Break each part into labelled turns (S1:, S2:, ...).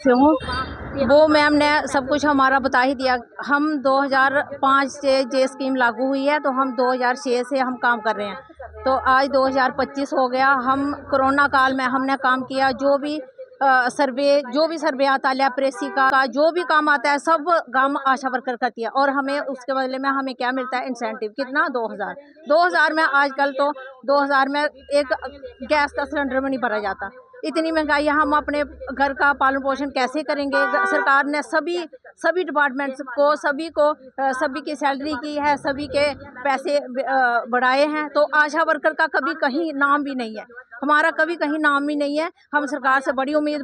S1: से हूँ, वो मैम ने सब कुछ हमारा बता ही दिया। हम 2005 से ये स्कीम लागू हुई है, तो हम 2006 से हम काम कर रहे हैं, तो आज 2025 हो गया। हम कोरोना काल में हमने काम किया, जो भी सर्वे आता है, लेप्रेसी का जो भी काम आता है, सब काम आशा वर्कर करती है। और हमें उसके बदले में हमें क्या मिलता है? इंसेंटिव। कितना? 2000 में। आजकल तो 2000 में एक गैस का सिलेंडर में नहीं भरा जाता। इतनी महंगाई है, हम अपने घर का पालन पोषण कैसे करेंगे? सरकार ने सभी डिपार्टमेंट्स को, सभी की सैलरी की है, सभी के पैसे बढ़ाए हैं, तो आशा वर्कर का कभी कहीं नाम भी नहीं है। हमारा कभी कहीं नाम ही नहीं है। हम सरकार से बड़ी उम्मीद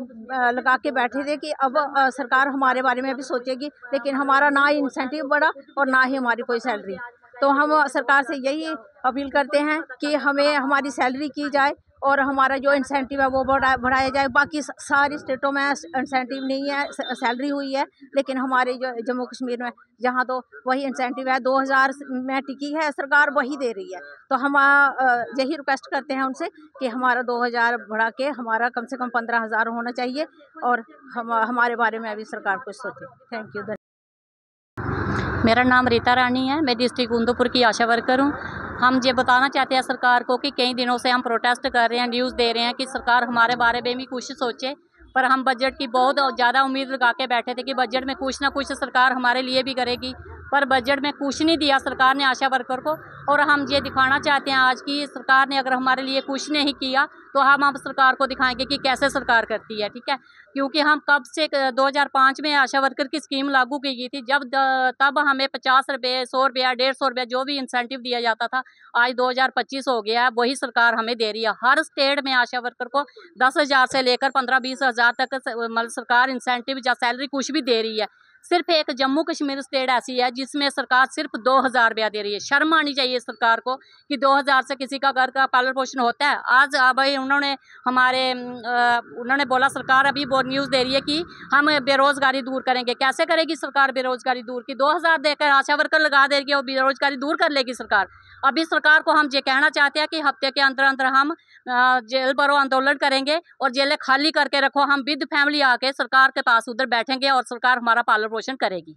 S1: लगा के बैठे थे कि अब सरकार हमारे बारे में भी सोचेगी, लेकिन हमारा ना ही इंसेंटिव बढ़ा और ना ही हमारी कोई सैलरी। तो हम सरकार से यही अपील करते हैं कि हमें हमारी सैलरी की जाए और हमारा जो इंसेंटिव है वो बढ़ाया जाए। बाकी सारी स्टेटों में इंसेंटिव नहीं है, सैलरी हुई है, लेकिन हमारे जो जम्मू कश्मीर में जहाँ तो वही इंसेंटिव है, 2000 में टिकी है सरकार, वही दे रही है। तो हम यही रिक्वेस्ट करते हैं उनसे कि हमारा 2000 बढ़ा के हमारा कम से कम 15,000 होना चाहिए, और हमारे बारे में अभी सरकार कुछ सोचे। Thank you.
S2: मेरा नाम रीता रानी है, मैं डिस्ट्रिक्ट उदयपुर की आशा वर्कर हूँ। हम ये बताना चाहते हैं सरकार को कि कई दिनों से हम प्रोटेस्ट कर रहे हैं, न्यूज़ दे रहे हैं कि सरकार हमारे बारे में भी कुछ सोचे, पर हम बजट की बहुत ज़्यादा उम्मीद लगा के बैठे थे कि बजट में कुछ ना कुछ सरकार हमारे लिए भी करेगी, पर बजट में कुछ नहीं दिया सरकार ने आशा वर्कर को। और हम ये दिखाना चाहते हैं आज की सरकार ने अगर हमारे लिए कुछ नहीं किया, तो हम अब सरकार को दिखाएंगे कि कैसे सरकार करती है, ठीक है। क्योंकि हम कब से 2005 में आशा वर्कर की स्कीम लागू की गई थी, तब हमें 50 रुपये, 100 रुपया, 150 रुपया जो भी इंसेंटिव दिया जाता था। आज 2025 हो गया है, वही सरकार हमें दे रही है। हर स्टेट में आशा वर्कर को 10,000 से लेकर 15-20 हज़ार तक मतलब सरकार इंसेंटिव या सैलरी कुछ भी दे रही है। सिर्फ एक जम्मू कश्मीर स्टेट ऐसी है जिसमें सरकार सिर्फ 2,000 रुपया दे रही है। शर्म आनी चाहिए सरकार को कि 2,000 से किसी का घर का पालन पोषण होता है। आज भाई उन्होंने बोला, सरकार अभी वो न्यूज़ दे रही है कि हम बेरोजगारी दूर करेंगे। कैसे करेगी सरकार बेरोजगारी दूर? की 2,000 देकर आशा वर्कर लगा देगी और बेरोजगारी दूर कर लेगी सरकार। अभी सरकार को हम ये कहना चाहते हैं कि हफ्ते के अंदर अंदर हम जेल भरो आंदोलन करेंगे और जेलें खाली करके रखो। हम विद फैमिली आके सरकार के पास उधर बैठेंगे और सरकार हमारा पालन पोषण करेगी।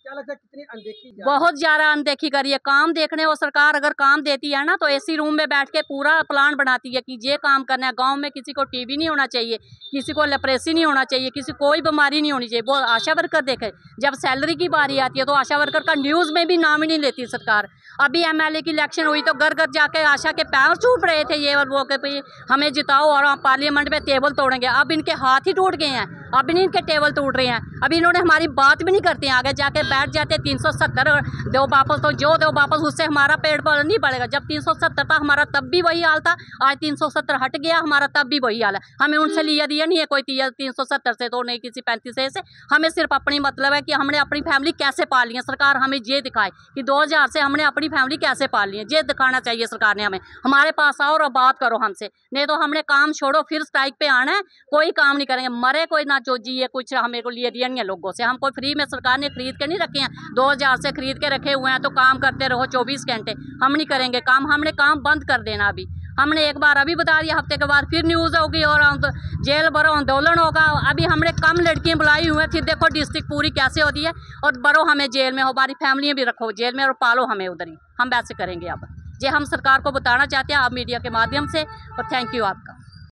S3: क्या लगता है कितनी अनदेखी?
S2: बहुत ज्यादा अनदेखी करी है। काम देखने और सरकार अगर काम देती है ना, तो एसी रूम में बैठ के पूरा प्लान बनाती है कि ये काम करना है। गांव में किसी को टीबी नहीं होना चाहिए, किसी को लेप्रेसी नहीं होना चाहिए, किसी कोई बीमारी नहीं होनी चाहिए, वो आशा वर्कर देखे। जब सैलरी की बारी आती है तो आशा वर्कर का न्यूज़ में भी नाम ही नहीं लेती सरकार। अभी MLA की इलेक्शन हुई तो घर घर जाके आशा के पैर छूट रहे थे ये और वो कि हमें जिताओ और पार्लियामेंट में टेबल तोड़ेंगे। अब इनके हाथ ही टूट गए हैं, अब नहीं इनके टेबल टूट रहे हैं। अभी इन्होंने हमारी बात भी नहीं करते हैं, आगे जाके बैठ जाते 370 दो वापस, तो जो दो वापस उससे हमारा पेट पर नहीं पड़ेगा। जब 370 था हमारा तब भी वही हाल था, आज 370 हट गया हमारा तब भी वही हाल है। हमें उनसे लिया दिया नहीं है कोई 370 से, तो नहीं किसी 35 से। हमें सिर्फ अपनी मतलब है कि हमने अपनी फैमिली कैसे पाल ली है। सरकार हमें ये दिखाए कि 2000 से हमने अपनी फैमिली कैसे पाल ली है, ये दिखाना चाहिए सरकार ने हमें। हमारे पास आओ और बात करो हमसे, नहीं तो हमने काम छोड़ो फिर स्ट्राइक पे आना है। कोई काम नहीं करेंगे, मरे कोई ना जो जिए कुछ हमें को लिए दिया नहीं है लोगों से। हम कोई फ्री में सरकार ने खरीद के नहीं रखे हैं, 2000 से खरीद के रखे हुए हैं तो काम करते रहो 24 घंटे। हम नहीं करेंगे काम, हमने काम बंद कर देना। अभी हमने एक बार अभी बता दिया, हफ्ते के बाद फिर न्यूज़ होगी और जेल भरो आंदोलन होगा। अभी हमने कम लड़कियां बुलाई हुई हैं, फिर देखो डिस्ट्रिक्ट पूरी कैसे होती है। और भरो हमें जेल में, हमारी फैमिलियाँ भी रखो जेल में और पालो हमें उधर ही। हम वैसे करेंगे। अब ये हम सरकार को बताना चाहते हैं आप मीडिया के माध्यम से, और थैंक यू आपका।